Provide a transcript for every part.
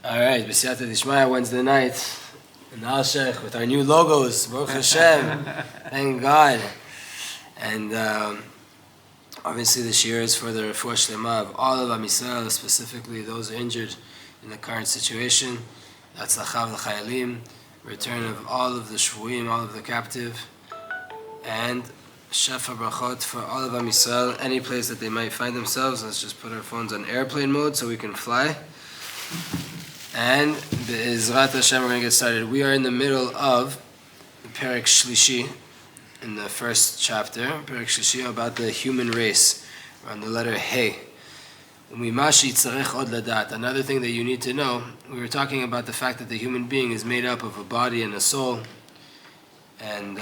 All right, B'siyata Dishmaya, Wednesday night in Alshech with our new logos, Derech Hashem, thank God. And obviously this year is for the refuah shlema of all of Am Yisrael, specifically those injured in the current situation. Hatzlacha l'chayalim, return of all of the shvuim, all of the captive, and shefa brachot for all of Am Yisrael, any place that they might find themselves. Let's just put our phones on airplane mode so we can fly. And Be'ezrat Hashem, we're going to get started. We are in the middle of Perek Shlishi, in the first chapter, Perek Shlishi, about the human race. We're on the letter He. Another thing that you need to know, we were talking about the fact that the human being is made up of a body and a soul, and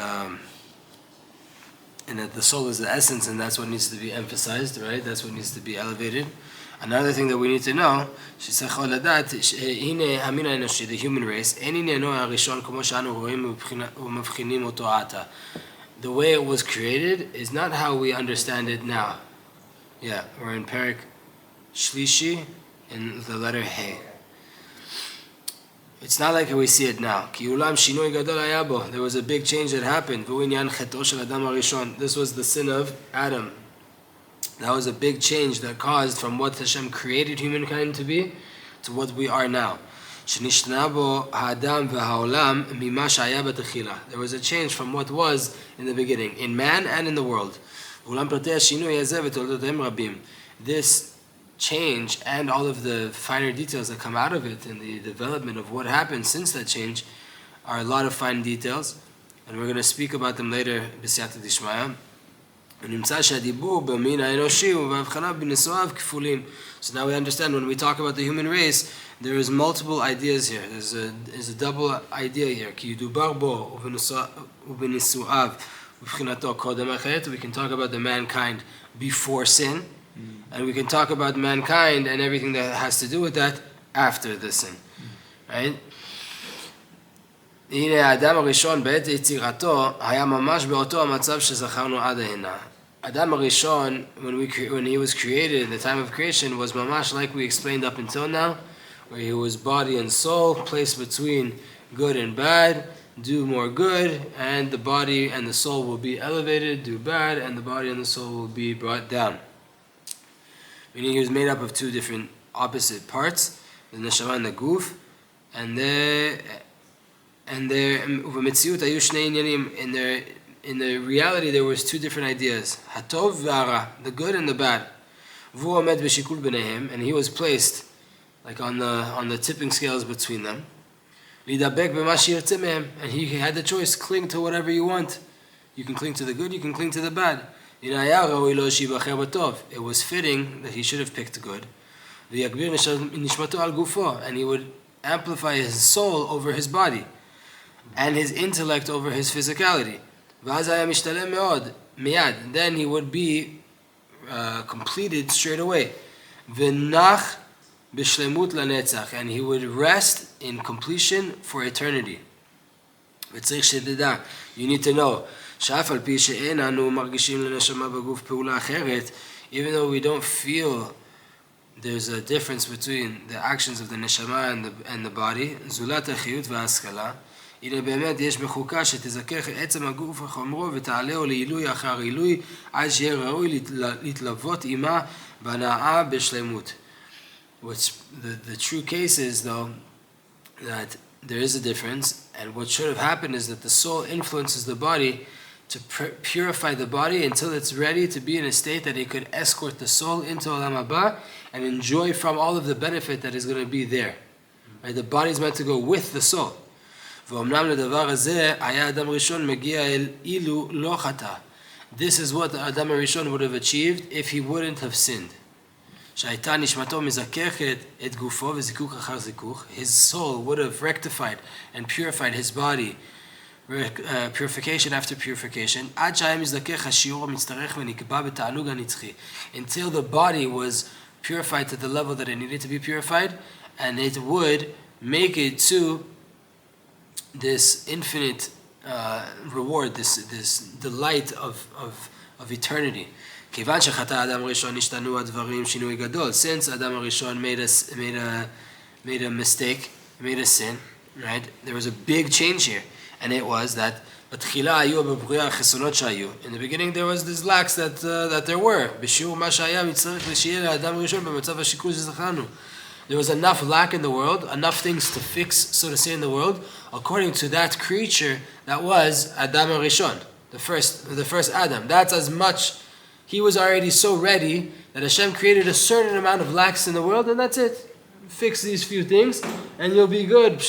that the soul is the essence, and that's what needs to be emphasized, right? That's what needs to be elevated. Another thing that we need to know, the human race, the way it was created is not how we understand it now. Yeah, we're in Perek Shlishi in the letter He. It's not like we see it now. There was a big change that happened. This was the sin of Adam. That was a big change that caused from what Hashem created humankind to be to what we are now. There was a change from what was in the beginning, in man and in the world. This change and all of the finer details that come out of it and the development of what happened since that change are a lot of fine details, and we're going to speak about them later, b'siyata dishmaya. So now we understand when we talk about the human race, there is multiple ideas here. There's a double idea here. We can talk about the mankind before sin, and we can talk about mankind and everything that has to do with that after the sin. Right? Adam Arishon, when he was created in the time of creation, was mamash like we explained up until now, where he was body and soul, placed between good and bad, do more good, and the body and the soul will be elevated, do bad, and the body and the soul will be brought down. Meaning he was made up of two different opposite parts, the neshama and the guf, in the reality, there was two different ideas. Hatov v'ara, the good and the bad. V'hu omed b'shikul b'neihem, and he was placed like on the tipping scales between them. Lidabek b'ma shirtzeh mehem, and he had the choice, cling to whatever you want. You can cling to the good, you can cling to the bad. It was fitting that he should have picked good. And he would amplify his soul over his body, and his intellect over his physicality. Then he would be completed straight away. And he would rest in completion for eternity. You need to know, even though we don't feel there's a difference between the actions of the neshama and the body, הנה באמת יש בחוקה שתזכך עצם הגוף וחומרו ותעלהו לעילוי אחר עילוי עד שיהיה ראוי להתלוות עמה בהנאה בשלמות. The true case is, though, that there is a difference, and what should have happened is that the soul influences the body to purify the body until it's ready to be in a state that it could escort the soul into Olam Haba and enjoy from all of the benefit that is going to be there. Right? The body is meant to go with the soul. This is what the Adam Arishon would have achieved if he wouldn't have sinned. His soul would have rectified and purified his body, purification after purification, until the body was purified to the level that it needed to be purified, and it would make it to this infinite reward, this delight of eternity. Since Adam Arishon made made a mistake, made a sin, right? There was a big change here, and it was that in the beginning there was these lacks that there were. There was enough lack in the world, enough things to fix, so to say, in the world, according to that creature that was Adam Rishon, the first Adam. That's as much. He was already so ready that Hashem created a certain amount of lacks in the world, and that's it. Fix these few things, and you'll be good.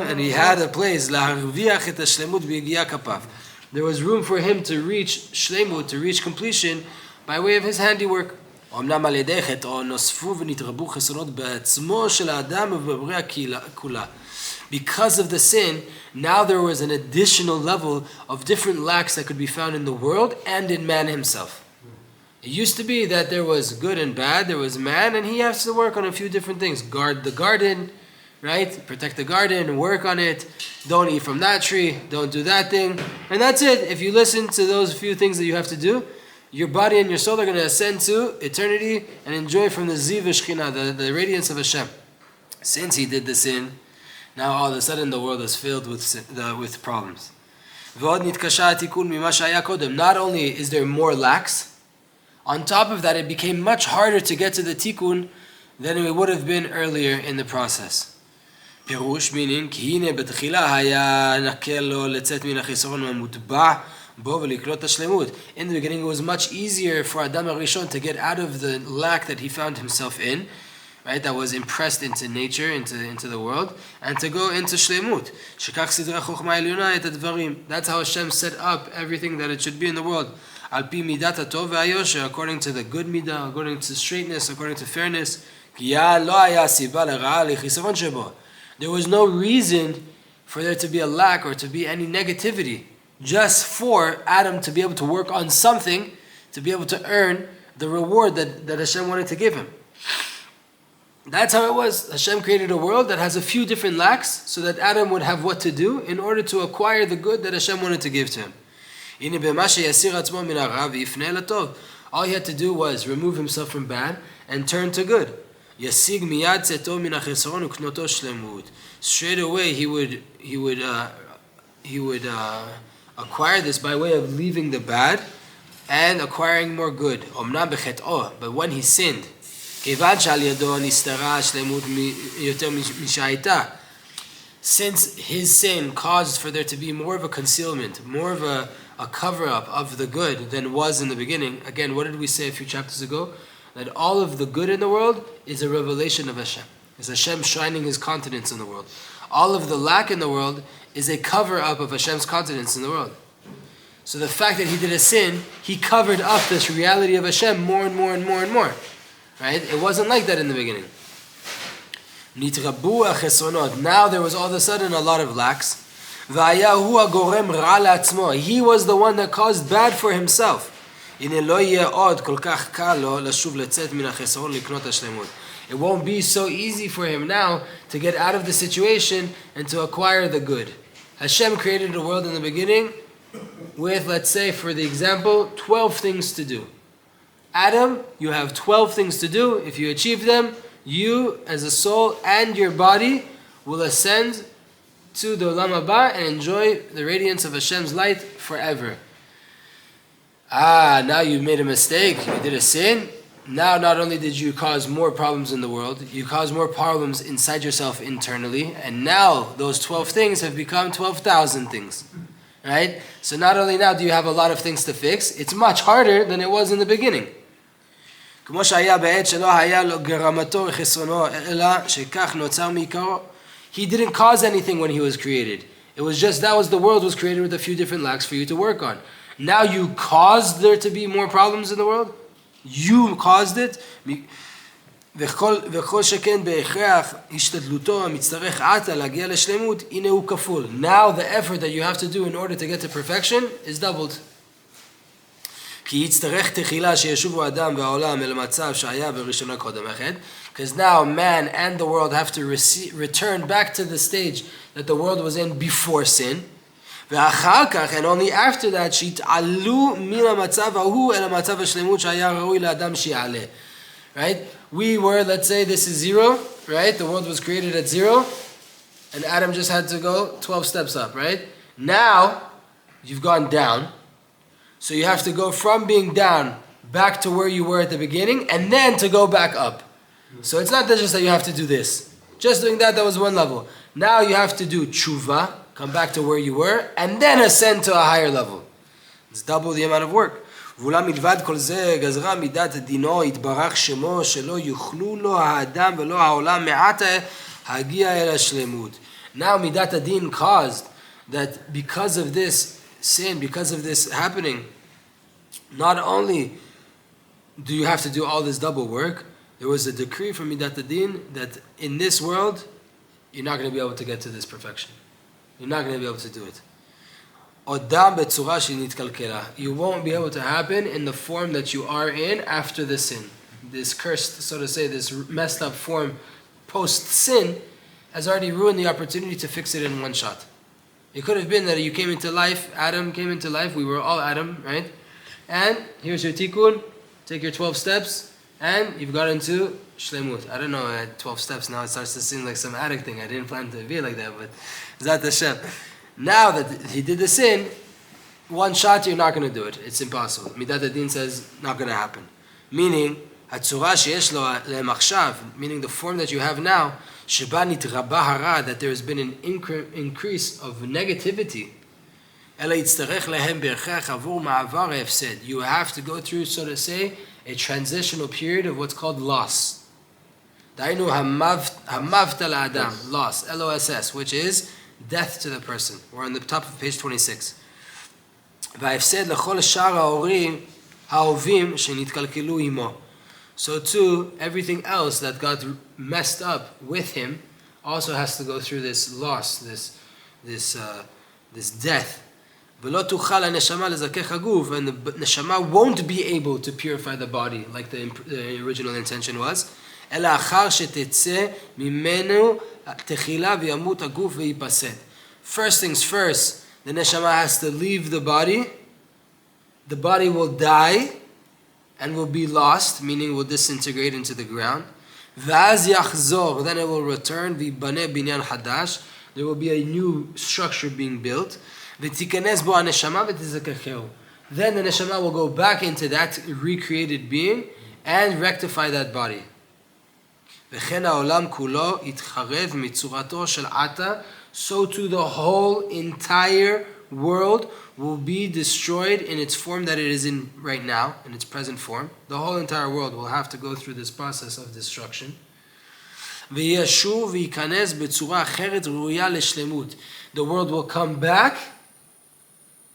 And he had a place. There was room for him to reach shlemut, to reach completion, by way of his handiwork. Because of the sin, now there was an additional level of different lacks that could be found in the world and in man himself. It used to be that there was good and bad, there was man, and he has to work on a few different things. Guard the garden, right? Protect the garden, work on it. Don't eat from that tree, don't do that thing. And that's it. If you listen to those few things that you have to do, your body and your soul are going to ascend to eternity and enjoy from the Ziv Shekhinah, the radiance of Hashem. Since he did the sin, now all of a sudden the world is filled with problems. Not only is there more lacks, on top of that it became much harder to get to the tikkun than it would have been earlier in the process. Pirush, meaning, in the beginning it was much easier for Adam HaRishon to get out of the lack that he found himself in, right, that was impressed into nature, into the world, and to go into shlemut. That's how Hashem set up everything that it should be in the world. According to the good midah, according to straightness, according to fairness. There was no reason for there to be a lack or to be any negativity, just for Adam to be able to work on something, to be able to earn the reward that Hashem wanted to give him. That's how it was. Hashem created a world that has a few different lacks so that Adam would have what to do in order to acquire the good that Hashem wanted to give to him. All he had to do was remove himself from bad and turn to good. Straight away he would acquire this by way of leaving the bad and acquiring more good. But when he sinned, since his sin caused for there to be more of a concealment, more of a cover-up of the good than was in the beginning. Again, what did we say a few chapters ago? That all of the good in the world is a revelation of Hashem. Is Hashem shining His countenance in the world. All of the lack in the world is a cover-up of Hashem's countenance in the world. So the fact that he did a sin, he covered up this reality of Hashem more and more and more and more. Right? It wasn't like that in the beginning. Now there was all of a sudden a lot of lacks. He was the one that caused bad for himself. It won't be so easy for him now to get out of the situation and to acquire the good. Hashem created the world in the beginning with, let's say, for the example, 12 things to do. Adam, you have 12 things to do. If you achieve them, you as a soul and your body will ascend to the Olam Haba and enjoy the radiance of Hashem's light forever. Now you made a mistake, you did a sin. Now not only did you cause more problems in the world, you caused more problems inside yourself internally, and now those 12 things have become 12,000 things. Right? So not only now do you have a lot of things to fix, it's much harder than it was in the beginning. He didn't cause anything when he was created. It was just the world was created with a few different lacks for you to work on. Now you caused there to be more problems in the world. You caused it. Now the effort that you have to do in order to get to perfection is doubled. Because now man and the world have to return back to the stage that the world was in before sin. ואחר כך, and only after that, שהתעלו מן המצב ההוא אל המצב השלמות שהיה ראוי לאדם שיעלה. Right? We were, let's say this is 0, right? The world was created at 0, and Adam just had to go 12 steps up, right? Now, you've gone down, so you have to go from being down back to where you were at the beginning, and then to go back up. So it's not just that you have to do this. Just doing that was one level. Now you have to do tshuva, come back to where you were, and then ascend to a higher level. It's double the amount of work. ואולם מלבד כל זה גזרה מידת דינו התברך שמו שלא יוכלו לו האדם ולא העולם מעתה להגיע אל השלמות. Now מידת הדין caused that because of this sin, because of this happening, not only do you have to do all this double work, there was a decree from midat adin that in this world you're not going to be able to get to this perfection. You're not going to be able to do it. You won't be able to happen in the form that you are in after the sin. This cursed, so to say, this messed up form post-sin has already ruined the opportunity to fix it in one shot. It could have been that you came into life, Adam came into life, we were all Adam, right? And here's your tikkun, take your 12 steps, and you've got into shlemut. I don't know, at 12 steps now it starts to seem like some addict thing. I didn't plan to be like that, but Zat Hashem. Now that he did the sin, one shot you're not going to do it. It's impossible. Midat Adin says, not going to happen. Meaning, meaning the form that you have now, that there has been an increase of negativity. You have to go through, so to say, a transitional period of what's called loss. Loss, L-O-S-S, which is death to the person. We're on the top of page 26. So too, everything else that got messed up with him also has to go through this loss, this death. And the neshama won't be able to purify the body like the original intention was. First things first, the neshama has to leave the body. The body will die and will be lost, meaning will disintegrate into the ground. Then it will return. There will be a new structure being built. Then the neshama will go back into that recreated being and rectify that body. So too the whole entire world will be destroyed in its form that it is in right now, in its present form. The whole entire world will have to go through this process of destruction. The world will come back,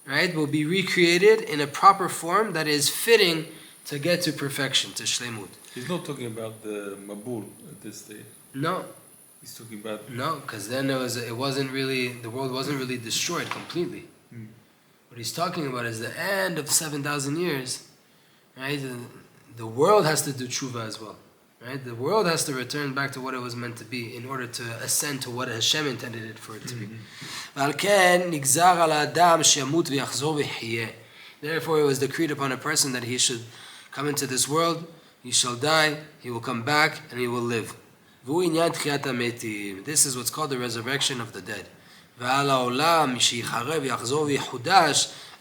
right? Will be recreated in a proper form that is fitting to get to perfection, to shlemut. He's not talking about the Mabul at this stage. No. He's talking about... No, because then the world wasn't really destroyed completely. What he's talking about is the end of 7,000 years, right? The world has to do tshuva as well, right? The world has to return back to what it was meant to be in order to ascend to what Hashem intended it for it to be. Therefore, it was decreed upon a person that he should come into this world, he shall die, he will come back, and he will live. This is what's called the resurrection of the dead. And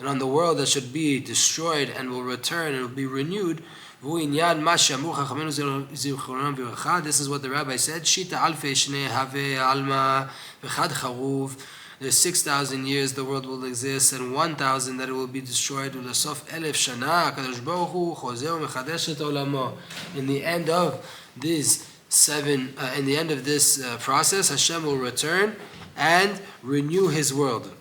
on the world that should be destroyed and will return and will be renewed. This is what the rabbi said. There's 6,000 years the world will exist, and 1,000 that it will be destroyed. In the end of this process, Hashem will return and renew His world.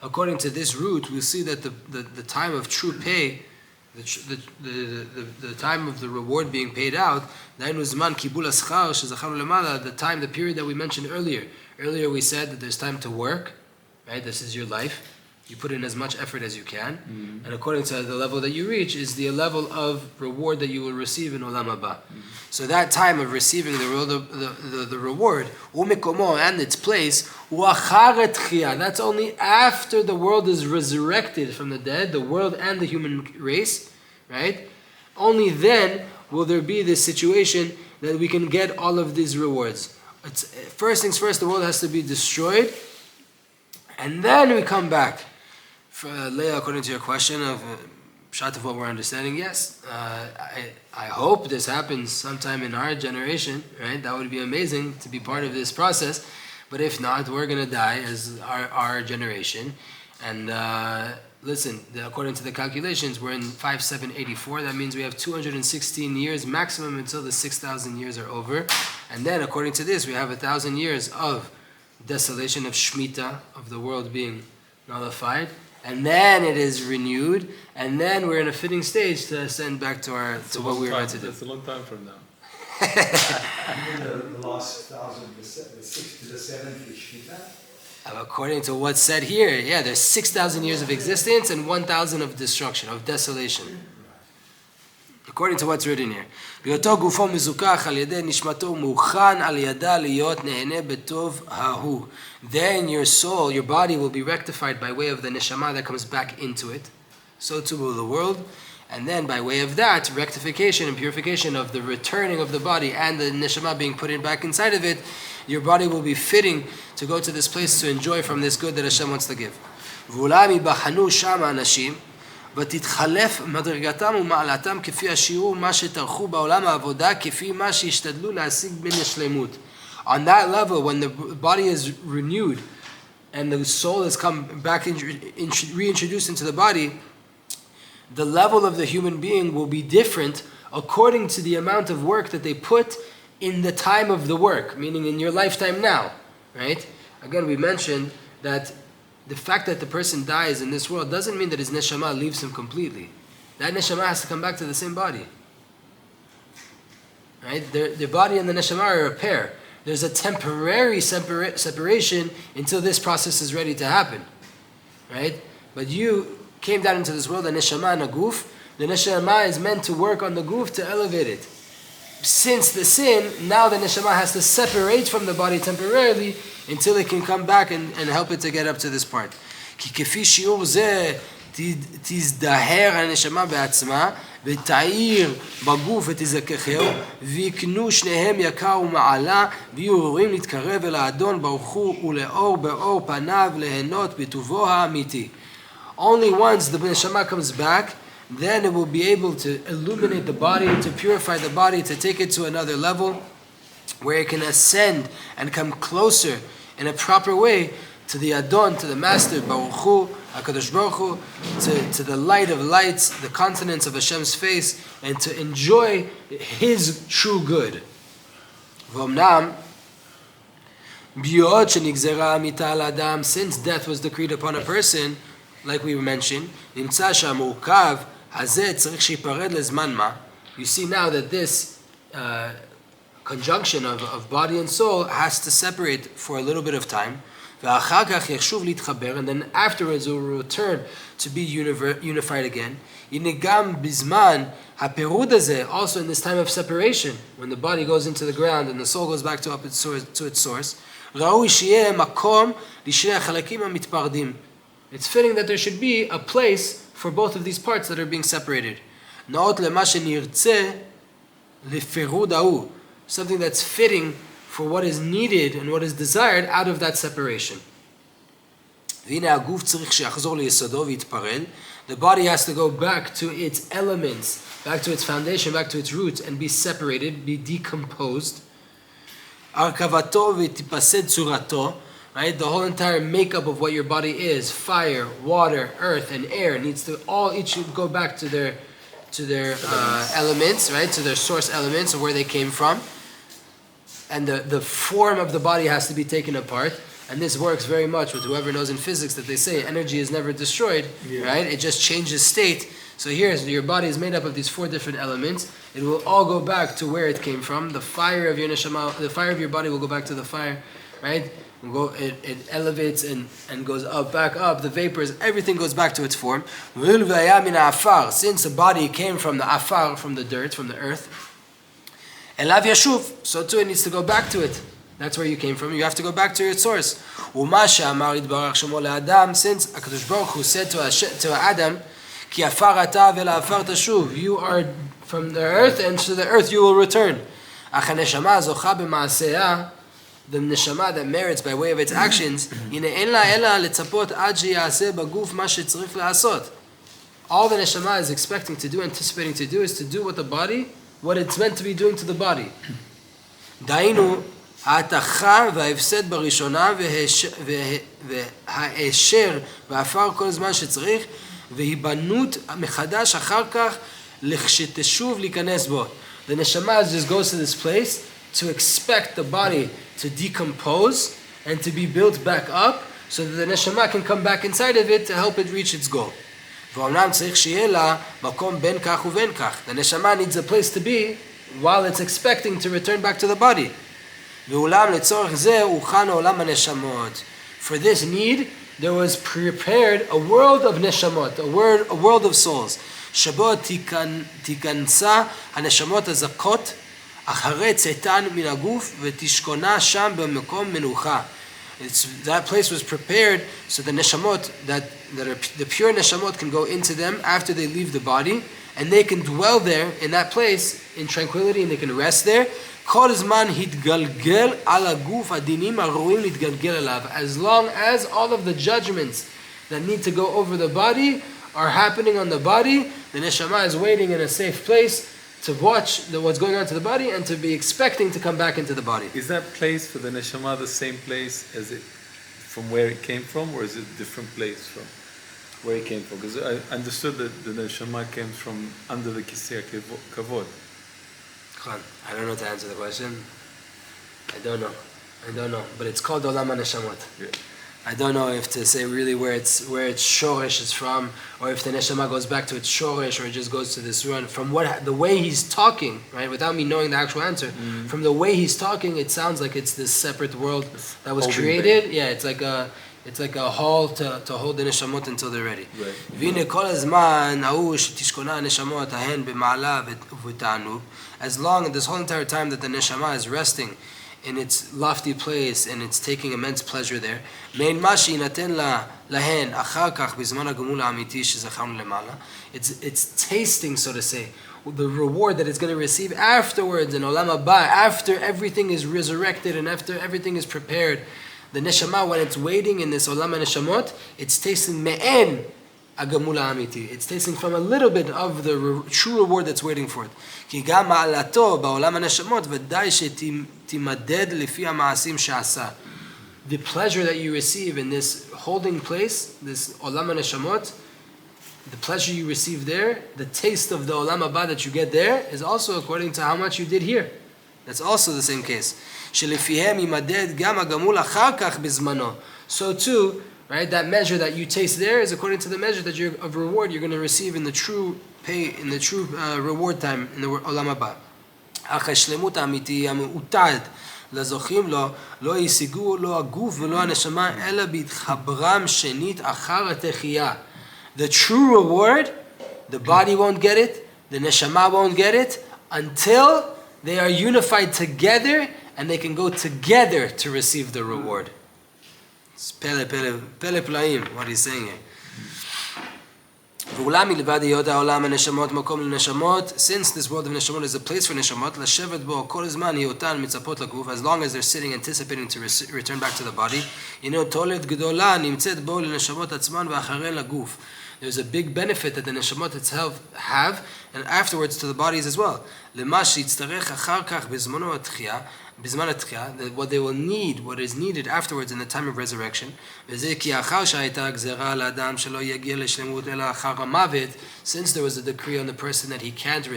According to this root, we'll see that the time of true pay, the time of the reward being paid out, the period that we mentioned earlier. Earlier we said that there's time to work, right? This is your life. You put in as much effort as you can, and according to the level that you reach is the level of reward that you will receive in Olam Haba. So that time of receiving the reward, u'mikomo, and its place, u'achar tchiyah, that's only after the world is resurrected from the dead, the world and the human race, right? Only then will there be this situation that we can get all of these rewards. First things first, the world has to be destroyed, and then we come back. Leah, according to your question of shot of what we're understanding, yes, I hope this happens sometime in our generation, right? That would be amazing to be part of this process. But if not, we're going to die as our generation. And listen, according to the calculations, we're in 5784. That means we have 216 years maximum until the 6,000 years are over. And then, according to this, we have 1,000 years of desolation, of Shemitah, of the world being nullified. And then it is renewed, and then we're in a fitting stage to ascend back to what we were meant to do. That's a long time from now. The last 1,000, the 6th to the 7th is Shmita. According to what's said here, yeah, there's 6,000 years of existence and 1,000 of destruction, of desolation. According to what's written here. בהיותו גופו מזוכח על ידי נשמתו מוכן על ידה להיות נהנה בטוב ההוא. Then your soul, your body will be rectified by way of the neshama that comes back into it. So too will the world. And then by way of that, rectification and purification of the returning of the body and the neshama being put back inside of it, your body will be fitting to go to this place to enjoy from this good that Hashem wants to give. ואולם יבחנו שם אנשים ותתחלף מדרגתם ומעלתם כפי השיעור מה שטרחו בעולם העבודה כפי מה שהשתדלו להשיג מן השלמות. On that level, when the body is renewed and the soul has come back reintroduced into the body, the level of the human being will be different according to the amount of work that they put in the time of the work, meaning in your lifetime now, right? Again, we mentioned that the fact that the person dies in this world doesn't mean that his neshama leaves him completely. That neshama has to come back to the same body. Right? The body and the neshama are a pair. There's a temporary separation until this process is ready to happen. Right? But you came down into this world, a neshama and a guf. The neshama is meant to work on the guf to elevate it. Since the sin, now the neshama has to separate from the body temporarily until it can come back and help it to get up to this part. כי כפי שיעור זה תזדהר הנשמה בעצמה ותעיר בגוף ותזככהו ויקנו שניהם יקר ומעלה ויהיו ראויים להתקרב אל האדון ברוך הוא ולאור באור פניו ליהנות בטובו האמיתי. Only once the neshama comes back, then it will be able to illuminate the body, to purify the body, to take it to another level where it can ascend and come closer in a proper way to the Adon, to the Master, Baruch Hu, HaKadosh Baruch Hu, to the light of lights, the continents of Hashem's face, and to enjoy His true good. V'omnam, b'yod shenigzera amita al adam, since death was decreed upon a person, like we mentioned, nimtza שהמורכב הזה צריך שיפרד לזמן מה. You see now that this conjunction of body and soul has to separate for a little bit of time. ואחר כך יחשוב להתחבר, and then afterwards it will return to be unified again. הנה גם בזמן הפירוד הזה, also in this time of separation, when the body goes into the ground and the soul goes back to its source, ראוי שיהיה מקום לשני החלקים המתפרדים. It's fitting that there should be a place for both of these parts that are being separated. נאות למה שנרצה לפירוד ההוא, something that's fitting for what is needed and what is desired out of that separation. והנה הגוף צריך שיחזור ליסודו ויתפרל. The body has to go back to its elements, back to its foundation, back to its roots, and be separated, be decomposed. הרכבתו ותיפסד צורתו. Right? The whole entire makeup of what your body is, fire, water, earth, and air, needs to each go back to their elements, right? To their source elements of where they came from. And the form of the body has to be taken apart. And this works very much with whoever knows in physics that they say energy is never destroyed, right? It just changes state. So here, your body is made up of these 4 different elements. It will all go back to where it came from. The fire of your neshama, the fire of your body will go back to the fire, right? it elevates and goes up, back up, the vapors, everything goes back to its form. Since the body came from the afar, from the dirt, from the earth, elav yashuv, so too it needs to go back to it. That's where you came from. You have to go back to your source. Since HaKadosh Baruch Hu said to Adam, Ki afar ata ve'la afar tashuv, you are from the earth, and to the earth you will return. Ach haneshama zocha b'ma'aseha, the neshama that merits by way of its actions, hine en la ela letzapot ad sheyaseh baguf ma shetzarich la'asot. All the neshama is expecting to do, anticipating to do, is to do what the body, what it's meant to be doing to the body. Dainu ההתכה וההפסד בראשונה והאשר והעפר כל זמן שצריך והיבנות מחדש אחר כך לכשתשוב להיכנס בו. The neshama just goes to this place to expect the body to decompose and to be built back up so that the neshama can come back inside of it to help it reach its goal. ואומנם צריך שיהיה לה מקום בין כך ובין כך. The neshama needs a place to be while it's expecting to return back to the body. ואולם לצורך זה הוכן עולם הנשמות. For this need, there was prepared a world of neshamot, a world of souls. שבו תיכנסה הנשמות הזכות אחרי צאתן מן הגוף ותשכונה שם במקום מנוחה. That place was prepared so the neshamot that are the pure neshamot can go into them after they leave the body, and they can dwell there in that place in tranquility, and they can rest there. כל זמן התגלגל על הגוף הדינים הראויים להתגלגל אליו, as long as all of the judgments that need to go over the body are happening on the body, the neshama is waiting in a safe place to watch what's going on to the body and to be expecting to come back into the body. Is that place for the neshama the same place as it from where it came from, or is it a different place from where it came from? Because I understood that the neshama came from under the kisei kavod. I don't know to answer the question. I don't know. But it's called Olam HaNeshamot. Yeah. I don't know if to say really where its shoresh is from, or if the neshama goes back to its shoresh, or it just goes to this run. From the way he's talking, right? Without me knowing the actual answer, from the way he's talking, it sounds like it's this separate world that was created. Bay. Yeah, it's like a hall to hold the neshamot until they're ready. As long as this whole entire time that the neshama is resting in its lofty place and it's taking immense pleasure there, it's tasting, so to say, the reward that it's going to receive afterwards in Olam Haba, after everything is resurrected and after everything is prepared. The neshama, when it's waiting in this Olam HaNeshamot, it's tasting me'en agamula amiti. It's tasting from a little bit of the true reward that's waiting for it. כי גם מעלתו בעולם הנשמות ודאי שתימדד לפי המעשים שעשה. The pleasure that you receive in this holding place, this Olam HaNeshamot, the pleasure you receive there, the taste of the Olam Haba that you get there, is also according to how much you did here. That's also the same case. שלפיהם יימדד גם הגמול אחר כך בזמנו. So too, right, that measure that you taste there is according to the measure that of reward you're going to receive in the true pay, in the true reward time in the עולם הבא. אך השלמות האמיתי המעוטד לזוכים לו, לא ישיגו לא הגוף ולא הנשמה, אלא בהתחברם שנית אחר התחייה. The true reward, the body won't get it, the neshama won't get it, until they are unified together and they can go together to receive the reward. It's pele plaim, what he's saying here. ואולם מלבד היות העולם הנשמות מקום לנשמות, since this world of neshamot is a place for neshamot, לשבת בו כל הזמן היותן מצפות לגוף, as long as they're sitting anticipating to return back to the body, הנה תועלת גדולה נמצאת בו לנשמות עצמן ואחרי לגוף. There's a big benefit that the neshamot itself have, and afterwards to the bodies as well. למה שיצטרך אחר כך בזמנו התחייה, בזמן התחייה, what they will need, what is needed afterwards in the time of resurrection, וזה כי אחר שהייתה גזרה על האדם שלא יגיע לשלמות אלא אחר המוות, since there was a decree on the person that he can't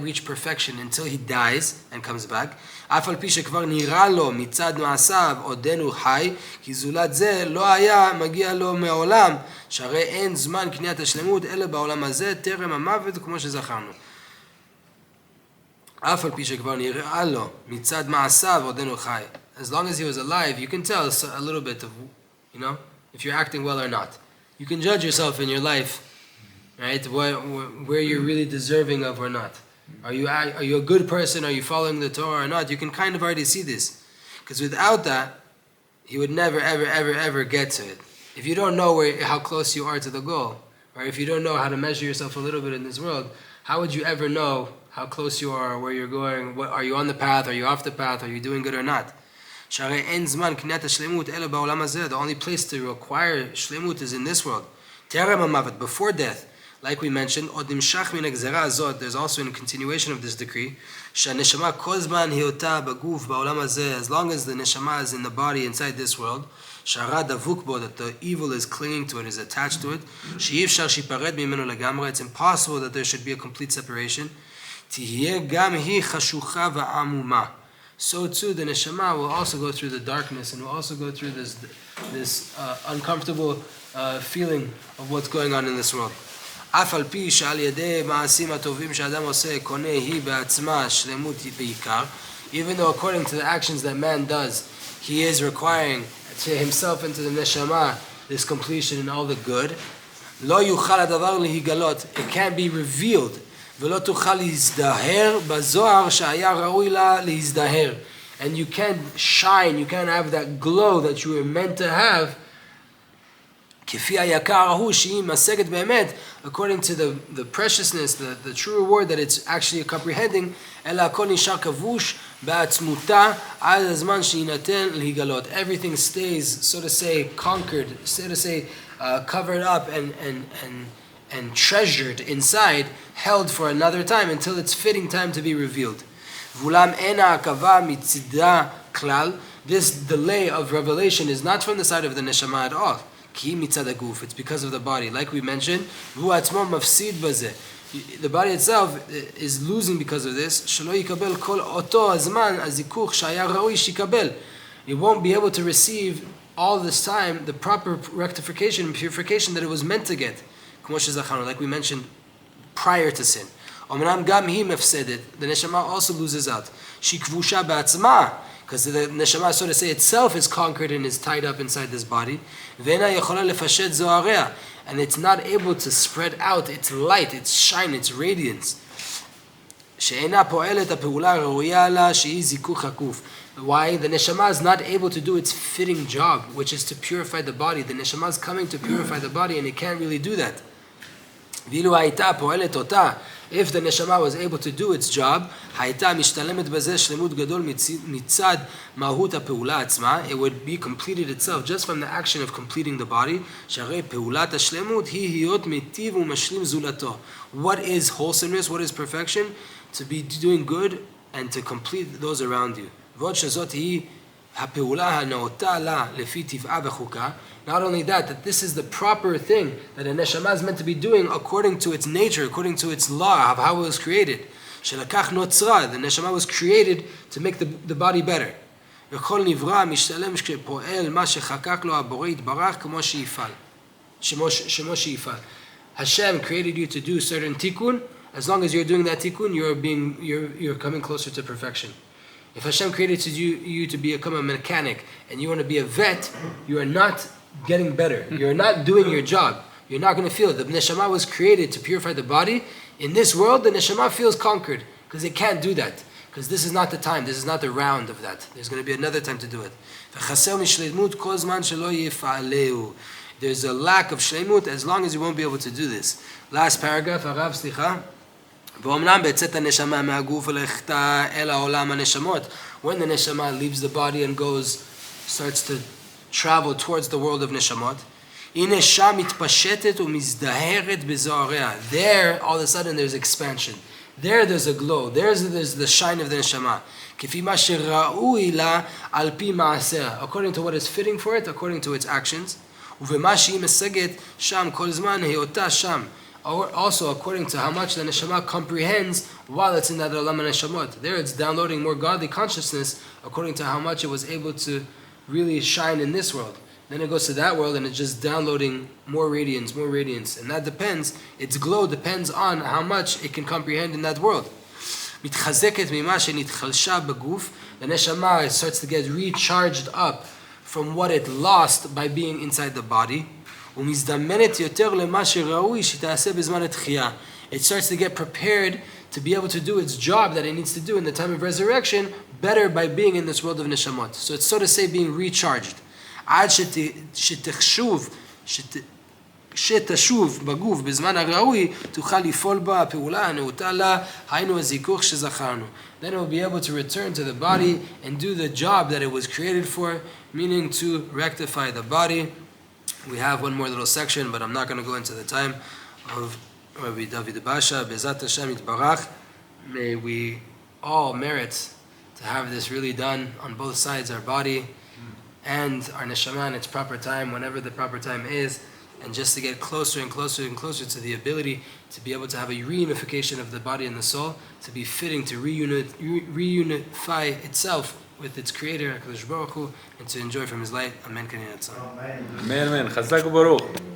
reach perfection until he dies and comes back, אף על פי שכבר נראה לו מצד מעשיו עודנו חי, כי זולת זה לא היה מגיע לו מעולם, שהרי אין זמן קניית השלמות אלא בעולם הזה טרם המוות כמו שזכרנו. אף על פי שכבר נראה לו מצד מעשיו עודנו חי. as long as he was alive, you can tell a little bit of, if you're acting well or not. You can judge yourself in your life, right? Where you're really deserving of or not. Are you a good person? Are you following the Torah or not? You can kind of already see this. Because without that, you would never, ever, ever, ever get to it. If you don't know how close you are to the goal, or if you don't know how to measure yourself a little bit in this world, how would you ever know how close you are, where you're going? Are you on the path? Are you off the path? Are you doing good or not? The only place to acquire shlemut is in this world. Before death, like we mentioned, there's also a continuation of this decree. As long as the neshama is in the body inside this world, that the evil is clinging to it, is attached to it, it's impossible that there should be a complete separation. So too the neshama will also go through the darkness and will also go through this uncomfortable feeling of what's going on in this world. Even though according to the actions that man does, he is requiring to himself and to the neshama this completion in all the good, it can't be revealed. And you can't shine, you can't have that glow that you were meant to have, according to the preciousness, the true reward that it's actually comprehending. Everything stays, so to say, conquered, so to say, covered up and treasured inside, held for another time until it's fitting time to be revealed. This delay of revelation is not from the side of the neshama at all. It's because of the body. Like we mentioned, the body itself is losing because of this. It won't be able to receive all this time the proper rectification and purification that it was meant to get. Like we mentioned prior to sin. The neshama also loses out. Because the neshama, so to say, itself is conquered and is tied up inside this body. And it's not able to spread out its light, its shine, its radiance. Why? The neshama is not able to do its fitting job, which is to purify the body. The neshama is coming to purify the body and it can't really do that. If the neshama was able to do its job, it would be completed itself just from the action of completing the body. What is wholesomeness? What is perfection? To be doing good and to complete those around you. Not only that this is the proper thing that a neshama is meant to be doing according to its nature, according to its law of how it was created. The neshama was created to make the body better. Hashem created you to do certain tikkun. As long as you're doing that tikkun, you're coming closer to perfection. If Hashem created you to become a mechanic and you want to be a vet, you are not getting better. You're not doing your job. You're not going to feel it. The neshama was created to purify the body. In this world, the neshama feels conquered because it can't do that. Because this is not the time. This is not the round of that. There's going to be another time to do it. There's a lack of shleimut as long as you won't be able to do this. Last paragraph, Arav, slicha. When the neshama leaves the body and starts to travel towards the world of neshamot, there, all of a sudden, there's expansion. There's a glow. There's the shine of the neshama. According to what is fitting for it, according to its actions. Also, according to how much the neshama comprehends while it's in that olam neshamot. There, it's downloading more godly consciousness according to how much it was able to really shine in this world. Then it goes to that world and it's just downloading more radiance, and that depends. Its glow depends on how much it can comprehend in that world. מתחזקת ממה שנתחלשה בגוף. The neshama starts to get recharged up from what it lost by being inside the body. ומזדמנת יותר למה שראוי שתעשה בזמן התחייה. It starts to get prepared to be able to do its job that it needs to do in the time of resurrection better by being in this world of neshamot. So it's so to say being recharged. עד שתשוב בגוף בזמן הראוי, תוכל לפעול בה הפעולה הנאותה לה, היינו הזיכוך שזכרנו. Then it will be able to return to the body and do the job that it was created for, meaning to rectify the body. We have one more little section, but I'm not going to go into the time of Rabbi David Basha. Bezat Hashem Yitbarach. May we all merit to have this really done on both sides, our body and our neshama in its proper time, whenever the proper time is, and just to get closer and closer and closer to the ability to be able to have a reunification of the body and the soul, to be fitting to reunify itself with its creator, HaKadosh Baruch Hu, and to enjoy from his light. Amen. Amen. Amen, amen. Chazak u'baruch.